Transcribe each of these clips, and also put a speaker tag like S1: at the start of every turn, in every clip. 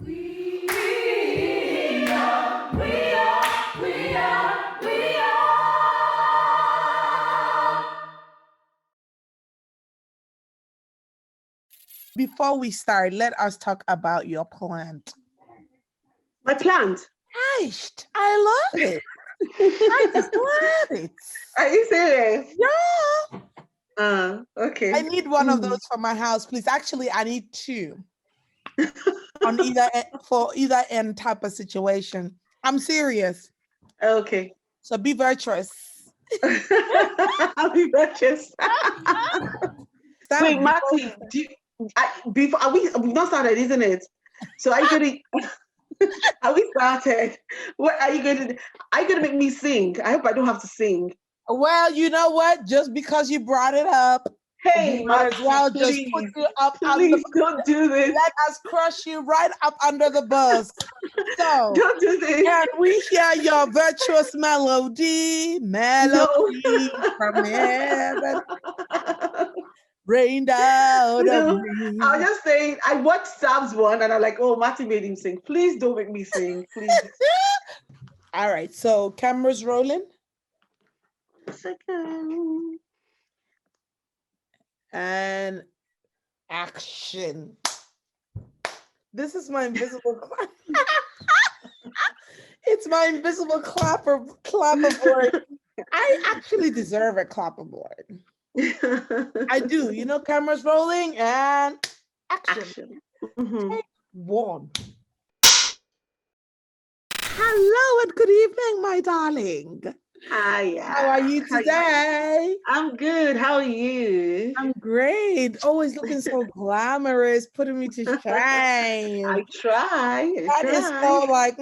S1: We are, we are, we are, we are.
S2: Before we start, let us talk about your plant.
S3: My plant.
S2: Gosh, I love it. I just love it.
S3: Are you serious?
S2: Yeah.
S3: Okay.
S2: I need one of those for my house, please. Actually, I need two on for either end type of situation. I'm serious.
S3: Okay.
S2: So be virtuous.
S3: I'll be virtuous. Wait, Matti, before we've not started, isn't it? So are you gonna are we started? What are you going to do? Are you gonna make me sing? I hope I don't have to sing.
S2: Well, you know what? Just because you brought it up,
S3: Hey,
S2: we might as
S3: Matti,
S2: well just
S3: please,
S2: put you up under.
S3: please don't do this.
S2: Let us crush you right up under the bus. So,
S3: Don't do this.
S2: can we hear your virtuous melody? Melody from heaven, rained out of
S3: No,
S2: me.
S3: I was just saying, I watched Sam's one and I'm like, oh, Matti made him sing. Please don't make me sing, please.
S2: All right, so cameras rolling.
S3: Second.
S2: And action. This is my invisible clap. It's my invisible clapperboard. I actually deserve a clapperboard. I do. You know, cameras rolling and action.
S3: Mm-hmm.
S2: Take one. Hello and good evening, my darling.
S3: Hi.
S2: How are you today?
S3: I'm good. How are you?
S2: I'm great. Always looking so glamorous, putting me to shame.
S3: I try.
S2: That is so like,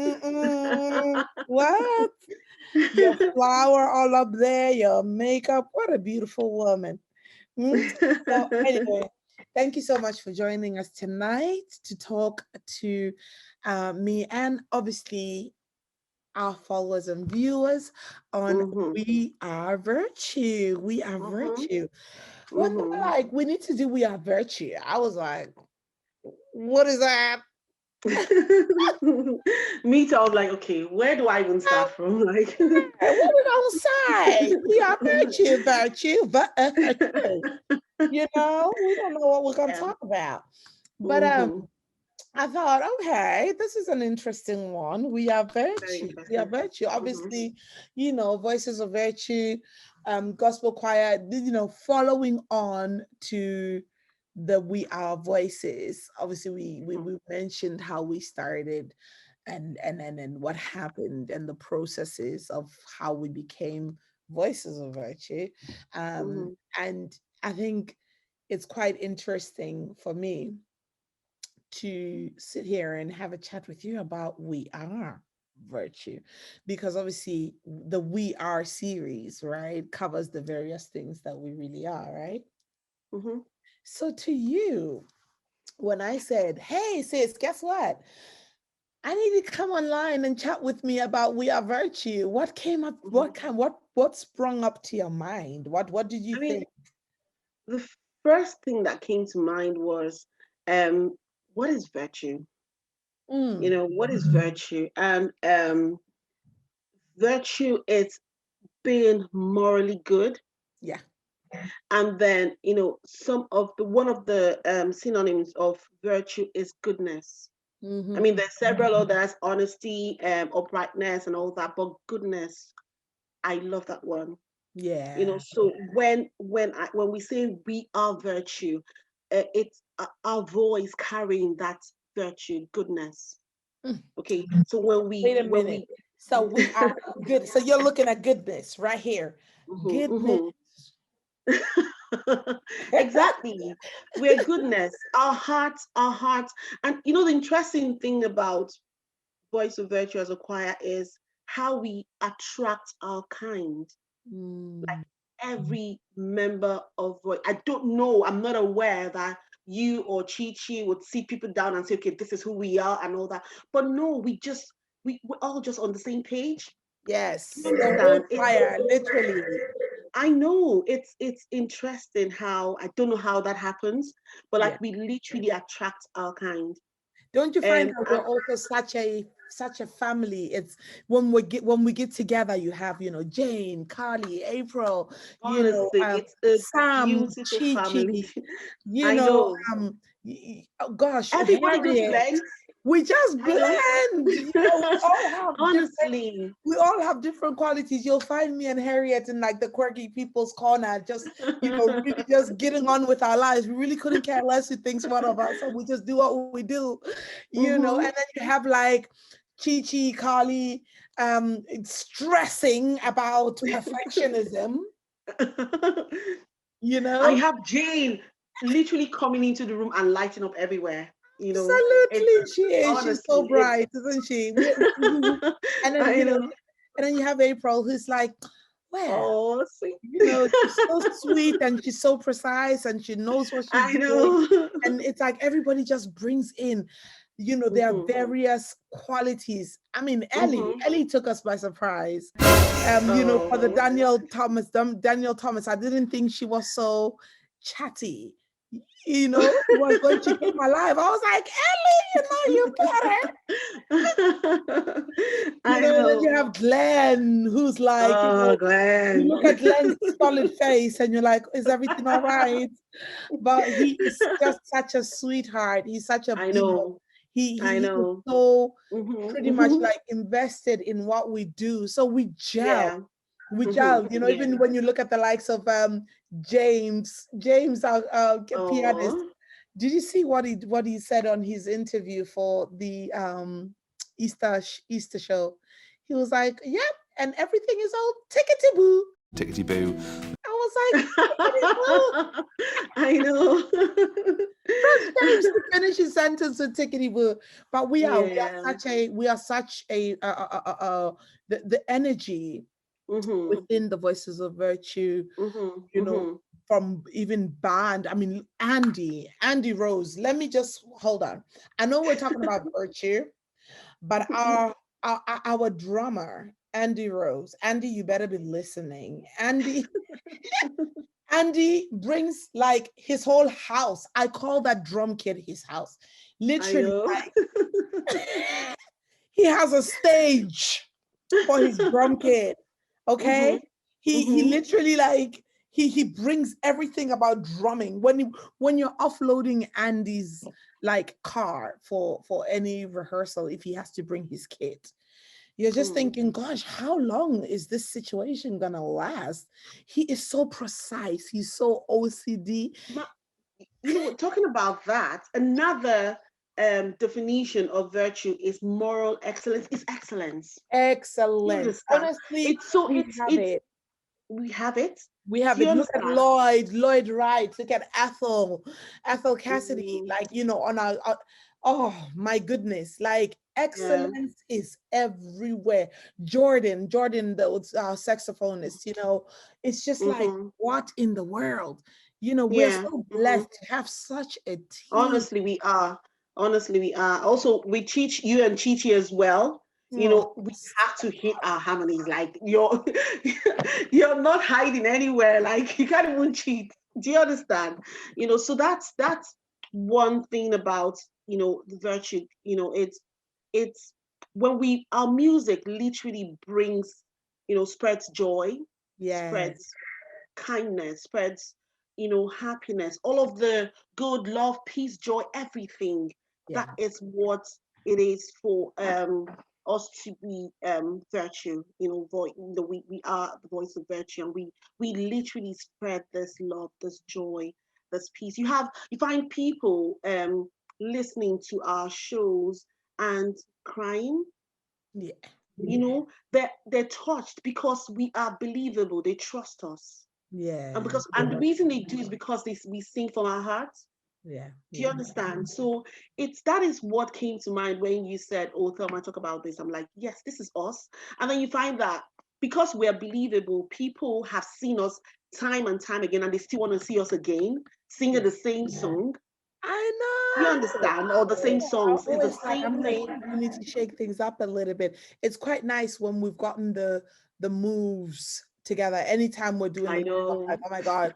S2: what? Your flower all up there, your makeup. What a beautiful woman. So anyway, thank you so much for joining us tonight to talk to me and obviously our followers and viewers on We Are Virtue. We Are Virtue. When they were like, we need to do We Are Virtue, I was like, what is that?
S3: Me too. I was like, okay, where do I even start from? Like,
S2: what we gonna say? We are virtue. You know, we don't know what we're gonna talk about. But I thought, okay, this is an interesting one. We are virtue. We are virtue. Obviously, you know, Voices of Virtue, gospel choir, you know, following on to the We Are Voices. Obviously, we mentioned how we started and what happened and the processes of how we became Voices of Virtue. And I think it's quite interesting for me to sit here and have a chat with you about We Are Virtue, because obviously the We Are series, right, covers the various things that we really are, right? So to you, when I said, hey sis, guess what, I need to come online and chat with me about We Are Virtue, what came up, what sprung up to your mind? What did you think?
S3: The first thing that came to mind was, what is virtue? You know, what is virtue? And virtue is being morally good.
S2: Yeah.
S3: And then, you know, one of the synonyms of virtue is goodness. I mean, there's several others: honesty, uprightness, and all that. But goodness, I love that one.
S2: Yeah.
S3: You know, so when we say we are virtue, it's our voice carrying that virtue, goodness. Okay, so
S2: wait a minute. So we are good. So you're looking at goodness right here. Goodness.
S3: Exactly. We're goodness. Our hearts. And you know, the interesting thing about Voice of Virtue as a choir is how we attract our kind. Like every member of Voice. I don't know, I'm not aware that you or Chi Chi would sit people down and say, okay, this is who we are and all that. But no, we're all just on the same page.
S2: Yes. The whole choir, literally.
S3: I know it's interesting how, I don't know how that happens, but like we literally attract our kind.
S2: Don't you find
S3: And
S2: that we're also such a family? It's when we get together, you have, Jane, Carly, April,
S3: honestly, it's a
S2: Sam,
S3: beautiful
S2: Chi Chi,
S3: family.
S2: you
S3: I
S2: know,
S3: know.
S2: oh gosh,
S3: Everybody just
S2: Harriet.
S3: blends.
S2: We just
S3: I know.
S2: blend.
S3: Honestly.
S2: We all have different qualities. You'll find me and Harriet in like the quirky people's corner, just really just getting on with our lives. We really couldn't care less who thinks what of us, so we just do what we do, And then you have like Chi Chi, Carly, stressing about perfectionism. You
S3: I
S2: know,
S3: have Jane literally coming into the room and lighting up everywhere. It's
S2: absolutely, she is. She's so
S3: honestly, it's
S2: bright, isn't she? And then
S3: I know.
S2: and then you have April, who's like, well,
S3: Oh, see.
S2: she's so sweet and she's so precise and she knows what she's
S3: I
S2: doing.
S3: know.
S2: And it's like everybody just brings in, their
S3: Mhm,
S2: various qualities. I mean, Ellie,
S3: mhm.
S2: Ellie took us by surprise. For the
S3: Oh,
S2: Daniel Thomas, I didn't think she was so chatty. When she came alive, I was like, Ellie, you better.
S3: I
S2: And then you
S3: know.
S2: have Glenn, who's like,
S3: Oh,
S2: you
S3: Glenn.
S2: look at Glenn's solid face and you're like, is everything all right? But he is just such a sweetheart. He's such a,
S3: I know. I
S2: he is
S3: know.
S2: so
S3: Mhm,
S2: pretty much
S3: mhm.
S2: like invested in what we do. So we gel.
S3: Yeah.
S2: We
S3: Mhm,
S2: gel,
S3: yeah.
S2: even when you look at the likes of James, our pianist.
S3: Oh,
S2: Did you see what he said on his interview for the Easter show? He was like, "Yep, and everything is all tickety boo."
S1: Tickety boo.
S2: I was like, "Tickety boo."
S3: I know.
S2: Trust James to finish his sentence with tickety boo. But
S3: Yeah.
S2: we are such a the energy
S3: Mhm.
S2: within the Voices of Virtue,
S3: Mhm.
S2: you know,
S3: Mhm.
S2: from even band. I mean, Andy Rose. Let me just hold on. I know we're talking about virtue, but our drummer, Andy Rose. Andy, you better be listening. Andy brings like his whole house. I call that drum kit his house.
S3: I
S2: Literally,
S3: know.
S2: he has a stage for his drum kit. Okay,
S3: Mhm.
S2: he
S3: Mhm.
S2: literally like he brings everything about drumming. When you're offloading Andy's like car for any rehearsal, if he has to bring his kit, you're just
S3: Mm.
S2: thinking, gosh, how long is this situation gonna last? He is so precise. He's so OCD.
S3: Ma- talking about that, another definition of virtue is moral excellence. Is excellence. Do you
S2: Excellence.
S3: understand?
S2: Honestly,
S3: It's so
S2: we have
S3: it's
S2: it.
S3: we have it.
S2: We
S3: Do
S2: have
S3: you
S2: it. Look at
S3: understand?
S2: Lloyd Wright. Look at Ethel Cassidy.
S3: Mm,
S2: Like, on our oh my goodness. Like
S3: yeah.
S2: excellence is everywhere. Jordan, the saxophonist, it's just like,
S3: Mm-hmm.
S2: what in the world? We're
S3: Yeah.
S2: so
S3: Mm-hmm.
S2: blessed to have such a team.
S3: Honestly, we are. Honestly, we are. Also, we teach you and Chichi as well.
S2: Oh,
S3: We have to hit our harmonies. Like you're not hiding anywhere. Like you can't even cheat. Do you understand? So that's one thing about the virtue. It's when our music literally brings, spreads joy,
S2: yes.
S3: spreads kindness, spreads, happiness, all of the good, love, peace, joy, everything.
S2: Yeah.
S3: That is what it is for us to be virtue. We are the voice of virtue, and we literally spread this love, this joy, this peace. You find people listening to our shows and crying.
S2: Yeah.
S3: They're touched because we are believable. They trust us, and
S2: Yeah.
S3: the reason they do is because we sing from our hearts.
S2: Yeah.
S3: Do you
S2: Yeah.
S3: understand? So that is what came to mind when you said, "Oh, Thelma, talk about this." I'm like, yes, this is us. And then you find that because we're believable, people have seen us time and time again, and they still want to see us again singing
S2: Yeah.
S3: the same song.
S2: I
S3: Do you
S2: know.
S3: understand? Or the same
S2: I'm
S3: songs. It's the
S2: always like,
S3: same thing.
S2: we need to shake things up a little bit. It's quite nice when we've gotten the moves together. Anytime we're doing the
S3: I
S2: moves, I'm like,
S3: know.
S2: oh my God,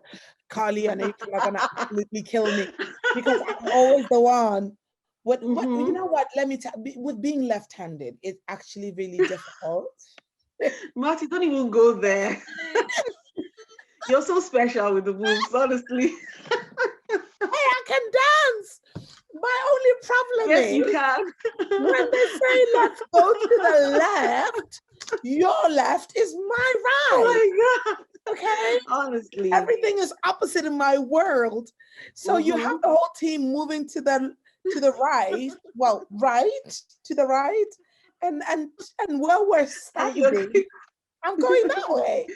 S2: Carly and April are gonna absolutely kill me because I'm always the one What you
S3: Mm-hmm.
S2: know what? Let me tell with being left-handed, it's actually really difficult.
S3: Marty, don't even go there. You're so special with the moves, honestly.
S2: Hey, I can dance. My only problem
S3: Yes, you
S2: is
S3: can.
S2: when they say let's go to the left, your left is my right.
S3: Oh my God.
S2: Okay.
S3: Honestly.
S2: Everything is opposite in my world. So you have
S3: Mm-hmm.
S2: the whole team moving to the right, well, right to the right, and and where we're
S3: And you're
S2: standing, I'm going that way.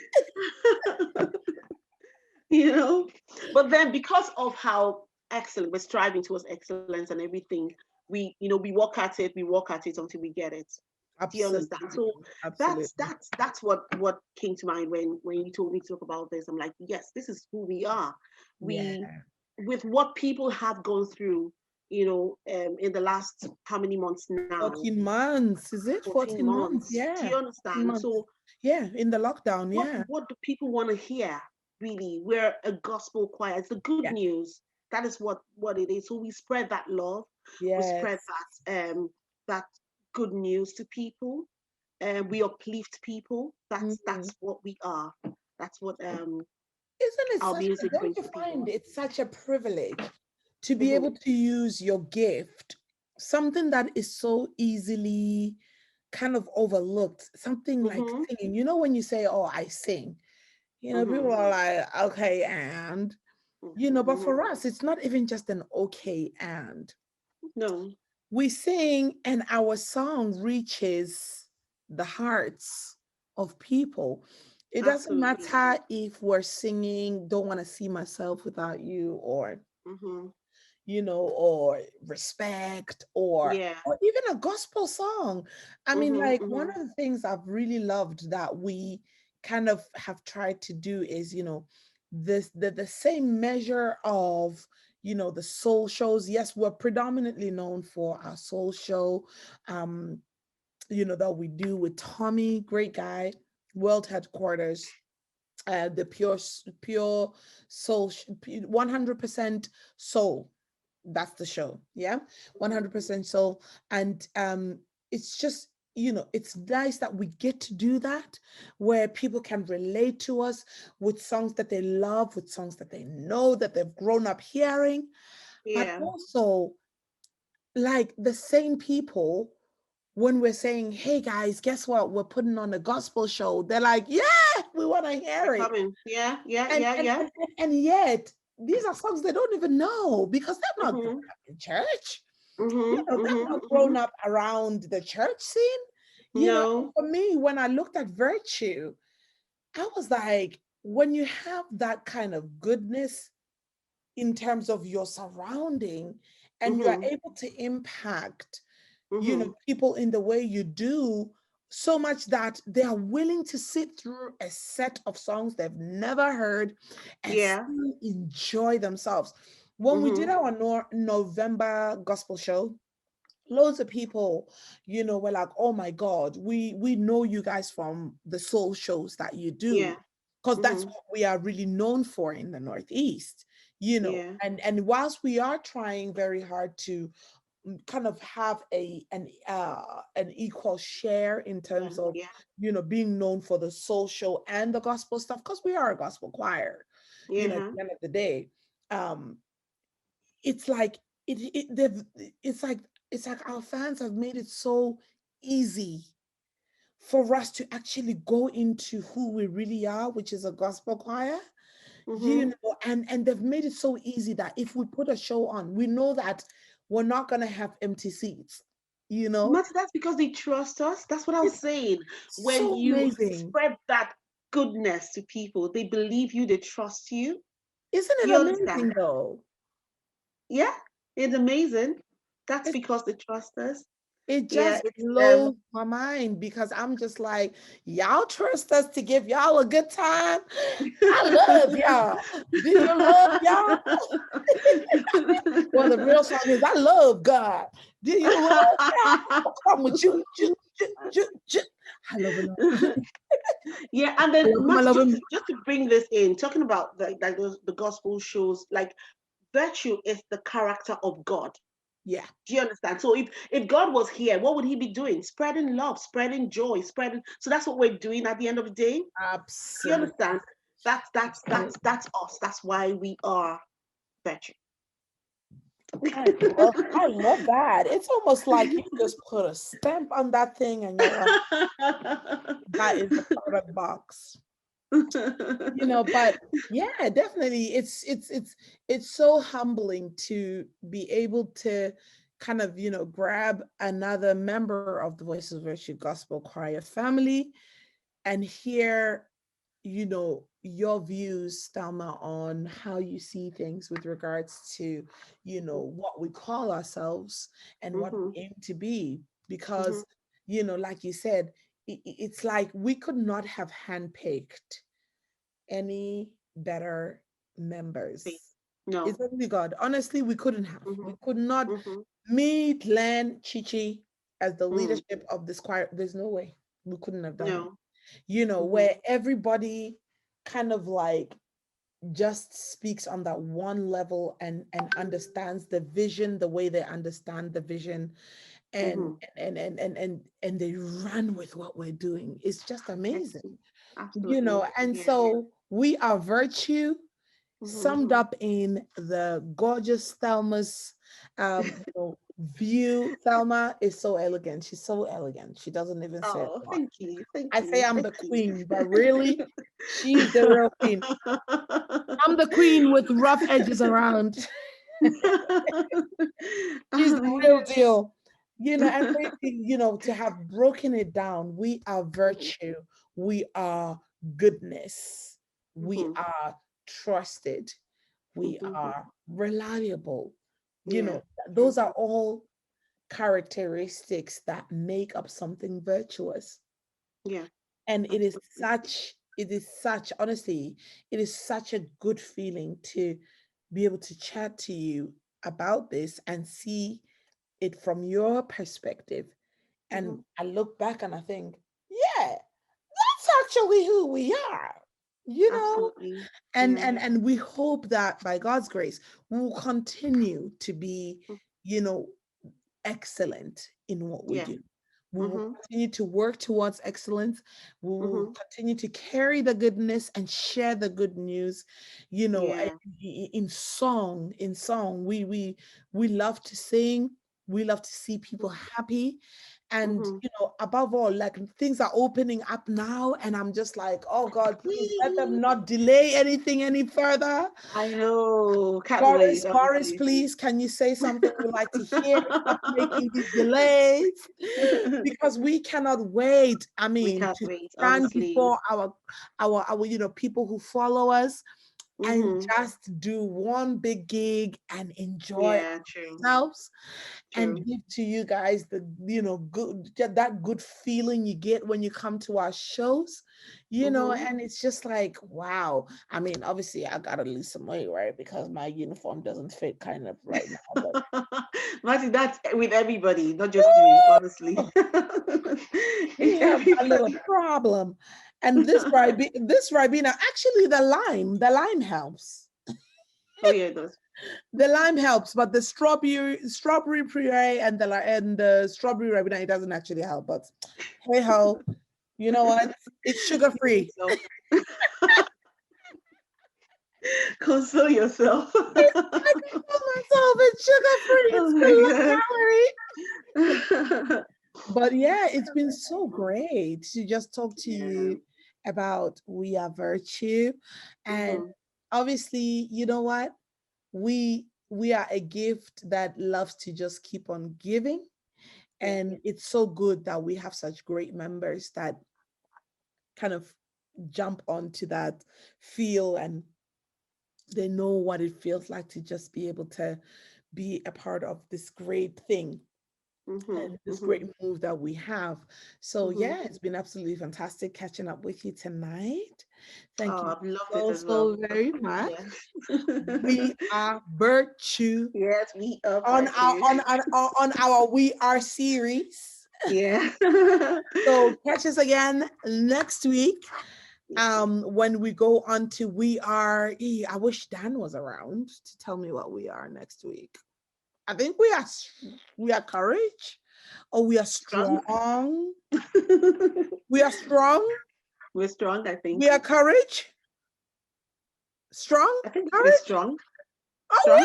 S3: you know, but then because of how excellent we're striving towards excellence and everything, we work at it until we get it. Do you understand?
S2: Absolutely,
S3: So that's
S2: absolutely.
S3: that's that's what came to mind when you told me to talk about this. I'm like, yes, this is who we are.
S2: Yeah.
S3: We with what people have gone through, in the last how many months now?
S2: 14 months, is it?
S3: 14
S2: 14 months,
S3: months. Do
S2: yeah.
S3: you
S2: 14
S3: understand?
S2: months.
S3: So
S2: Yeah, in the lockdown,
S3: what
S2: yeah.
S3: what do people want to hear? Really, we're a gospel choir. It's the good
S2: Yeah.
S3: news. That is what it is. So we spread that love. We spread
S2: Yes.
S3: that good news to people, and we uplift people. That's
S2: Mhm.
S3: what we are. That's what
S2: Isn't it
S3: our
S2: such
S3: music
S2: don't
S3: brings
S2: you
S3: to
S2: find
S3: people.
S2: it such a privilege to be able
S3: Hmm.
S2: to use your gift, something that is so easily kind of overlooked, something like
S3: Hmm.
S2: singing. You know, when you say, "Oh, I sing," people
S3: Hmm.
S2: are like, "Okay, and," but
S3: Hmm.
S2: for us, it's not even just an okay and.
S3: No,
S2: We sing and our song reaches the hearts of people. It doesn't
S3: absolutely.
S2: matter if we're singing "Don't Want to See Myself Without You," or
S3: Hmm.
S2: or "Respect," or
S3: Yeah.
S2: even a gospel song. I mean,
S3: Hmm.
S2: like, one
S3: Hmm.
S2: of the things I've really loved that we kind of have tried to do is, this the same measure of, the soul shows. Yes, we're predominantly known for our soul show, um that we do with Tommy, great guy, world headquarters, the pure soul, 100% soul. That's the show. Yeah. 100% soul. And it's just, it's nice that we get to do that, where people can relate to us with songs that they love, with songs that they know, that they've grown up hearing, but
S3: Yeah.
S2: also, like, the same people, when we're saying, "Hey guys, guess what, we're putting on a gospel show," they're like, "Yeah, we want to
S3: We're
S2: hear it."
S3: coming. Yeah. Yeah.
S2: and
S3: Yeah.
S2: and,
S3: Yeah.
S2: and and yet these are songs they don't even know, because they've not grown
S3: Hmm.
S2: up in church.
S3: Hmm.
S2: They've
S3: Hmm.
S2: not
S3: Hmm.
S2: grown up around the church scene. And
S3: No.
S2: for me, when I looked at Virtue, I was like, when you have that kind of goodness in terms of your surrounding, and you are
S3: Hmm.
S2: able to impact,
S3: Hmm.
S2: people in the way you do, so much that they are willing to sit through a set of songs they've never heard and
S3: Yeah.
S2: still enjoy themselves. When we did
S3: Hmm.
S2: our November gospel show, loads of people, were like, "Oh my God, we know you guys from the soul shows that you do,"
S3: Yeah.
S2: because that's
S3: Hmm.
S2: what we are really known for in the Northeast.
S3: Yeah.
S2: And whilst we are trying very hard to kind of have an equal share in
S3: Yeah.
S2: terms of,
S3: Yeah.
S2: being known for the soul show and the gospel stuff, because we are a gospel choir, at
S3: Yeah.
S2: the end of the day. um it's like they've it's like our fans have made it so easy for us to actually go into who we really are, which is a gospel choir.
S3: Hmm.
S2: And they've made it so easy that if we put a show on, we know that we're not going to have empty seats.
S3: Matt, that's because they trust us. That's what I was
S2: It's
S3: saying. When
S2: so
S3: you
S2: amazing.
S3: spread that goodness to people, they believe you, they trust you.
S2: Isn't
S3: Do
S2: it
S3: you understand?
S2: amazing though?
S3: Yeah. It's amazing. That's
S2: It,
S3: because they trust us.
S2: it
S3: Yeah.
S2: just
S3: It's
S2: blows my mind, because I'm just like, y'all trust us to give y'all a good time. I love y'all. Do you love y'all? Well, the real song is, "I love God. Do you love God? I'll come with you. I love him.
S3: Yeah, and
S2: I
S3: then
S2: love him. I
S3: Matt,
S2: love
S3: just
S2: him.
S3: to, just to bring this in, talking about the gospel shows, like virtue is the character of God.
S2: Yeah.
S3: Do you understand? So if God was here, what would he be doing? Spreading love, spreading joy, spreading. So that's what we're doing at the end of the day. Do you
S2: Absolutely.
S3: understand?
S2: Absolutely.
S3: That's us. That's why we are virtue.
S2: I love that. It's almost like you just put a stamp on that thing and you're like, that is the product box. But yeah, definitely it's so humbling to be able to kind of, grab another member of the Voices of Virtue Gospel Choir family and hear, your views, Thelma, on how you see things with regards to, what we call ourselves and what
S3: Mhm,
S2: we aim to be.
S3: mhm.
S2: Because, like you said, it's like we could not have handpicked any better
S3: See,
S2: members. It's
S3: no.
S2: only God. Honestly, we couldn't have. We
S3: Mhm,
S2: could not
S3: mhm,
S2: meet Len Chichi as the
S3: mm.
S2: leadership of this choir. There's no way we couldn't have done it.
S3: No. Mhm,
S2: Where everybody kind of like just speaks on that one level and understands the vision the way they understand the vision and
S3: mhm.
S2: and they run with what we're doing. It's just amazing.
S3: Excellent. Absolutely.
S2: And
S3: Yeah.
S2: so we are virtue
S3: Mhm.
S2: summed up in the gorgeous Thelma's view. Thelma is so elegant. She's so elegant. She doesn't even say
S3: Oh,
S2: a lot.
S3: thank you. Thank
S2: I say
S3: you.
S2: I'm
S3: Thank
S2: the
S3: you.
S2: queen, but really, she's the real queen. I'm the queen with rough edges around. She's the
S3: Oh,
S2: real deal. And really, to have broken it down, we are
S3: mhm,
S2: virtue, we are goodness, we
S3: mhm,
S2: are trusted, we
S3: mhm.
S2: are reliable.
S3: Yeah. True.
S2: Those are all characteristics that make up something virtuous.
S3: Yeah.
S2: And
S3: Absolutely.
S2: honestly, it is such a good feeling to be able to chat to you about this and see it from your perspective. And
S3: Mhm.
S2: I look back and I think, yeah, that's actually who we are, you know?
S3: Absolutely.
S2: And
S3: Yeah.
S2: and and we hope that by God's grace, we will continue to be,
S3: Mm.
S2: you know, excellent in what we
S3: Yeah.
S2: do. We will
S3: Mhm.
S2: continue to work towards excellence. We will
S3: Mhm.
S2: continue to carry the goodness and share the good news.
S3: Yeah.
S2: In song, we love to sing. We love to see people happy. And
S3: Mhm.
S2: above all, like things are opening up now, and I'm just like, oh God, please let them
S3: Whee!
S2: not delay anything any further.
S3: I know. Can't wait,
S2: Boris,
S3: honestly.
S2: please, can you say something we like to hear? Stop making these delays because we cannot wait. I
S3: We
S2: mean,
S3: can't
S2: to
S3: wait,
S2: stand
S3: honestly.
S2: before our people who follow us and
S3: Mhm.
S2: just do one big gig and enjoy
S3: Yeah, true.
S2: ourselves and
S3: True.
S2: give to you guys the good that good feeling you get when you come to our shows,
S3: Mhm.
S2: and it's just like wow. I mean, obviously I gotta lose some weight, right? Because my uniform doesn't fit kind of right now, but
S3: Marty, that's with everybody, not just you, honestly.
S2: we have a little
S3: Everybody.
S2: problem. And this Ribena, actually the lime helps.
S3: Oh yeah, it does.
S2: The lime helps, but the strawberry puree and the strawberry Ribena, it doesn't actually help. But hey ho, you know what? It's sugar
S3: Console
S2: free.
S3: yourself. Console yourself.
S2: I can tell myself it's sugar free.
S3: Oh
S2: It's
S3: my
S2: low
S3: god.
S2: calorie. But yeah, it's been so great to just talk to
S3: Yeah.
S2: you about We Are Virtue. And
S3: Mhm.
S2: obviously, you know what? We are a gift that loves to just keep on giving.
S3: Yeah.
S2: And it's so good that we have such great members that kind of jump onto that feel and they know what it feels like to just be able to be a part of this great thing
S3: Mhm.
S2: and this
S3: Mhm.
S2: great move that we have. So
S3: Mhm.
S2: yeah, it's been absolutely fantastic catching up with you tonight. Thank
S3: Oh,
S2: you
S3: I've loved it
S2: so
S3: as well.
S2: so very much.
S3: Yeah.
S2: We are virtue
S3: Yes, we are
S2: on our
S3: virtue.
S2: on our We Are series.
S3: Yeah.
S2: So catch us again next week.
S3: Yeah.
S2: When we go on to We Are. I wish Dan was around to tell me what we are next week. I think we are courage, or we are
S3: Strong.
S2: strong. We are strong.
S3: We're strong, I think.
S2: We are courage. Strong.
S3: I think we're
S2: Courage.
S3: strong.
S2: Oh,
S3: Strong.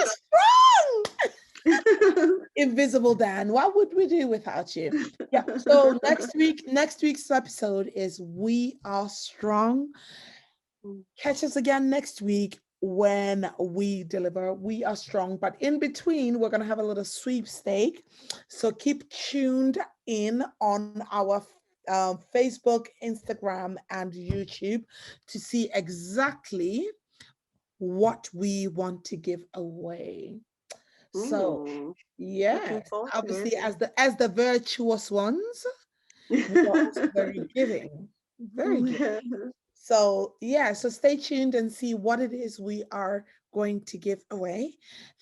S2: we're strong. Invisible Dan, what would we do without you? Yeah. So next week's episode is We Are Strong. Catch us again next week when we deliver We Are Strong. But in between, we're gonna have a little sweepstake. So keep tuned in on our Facebook, Instagram, and YouTube to see exactly what we want to give away. So
S3: Looking
S2: yes,
S3: forward to
S2: obviously
S3: it.
S2: as the virtuous ones, we are also very giving, very giving. So yeah, so stay tuned and see what it is we are going to give away.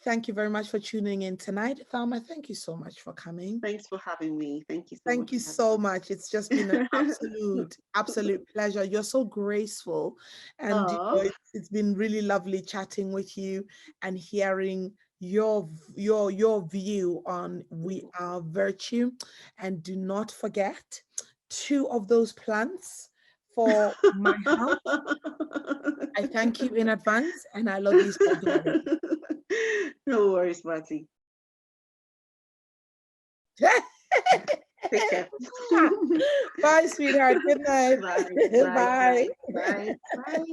S2: Thank you very much for tuning in tonight. Thelma, thank you so much for coming.
S3: Thanks for having me. Thank you so
S2: Thank
S3: much
S2: you
S3: for
S2: so much. It's just been an
S3: having
S2: absolute pleasure. You're so graceful. And
S3: Oh,
S2: it's been really lovely chatting with you and hearing your view on We Are Virtue. And do not forget 2 of those plants for my house. I thank you in advance and I love you so dearly.
S3: No worries, Matti. Take care.
S2: Bye, sweetheart. Good night.
S3: Bye. Bye.
S2: Bye.
S3: Bye. Bye. Bye.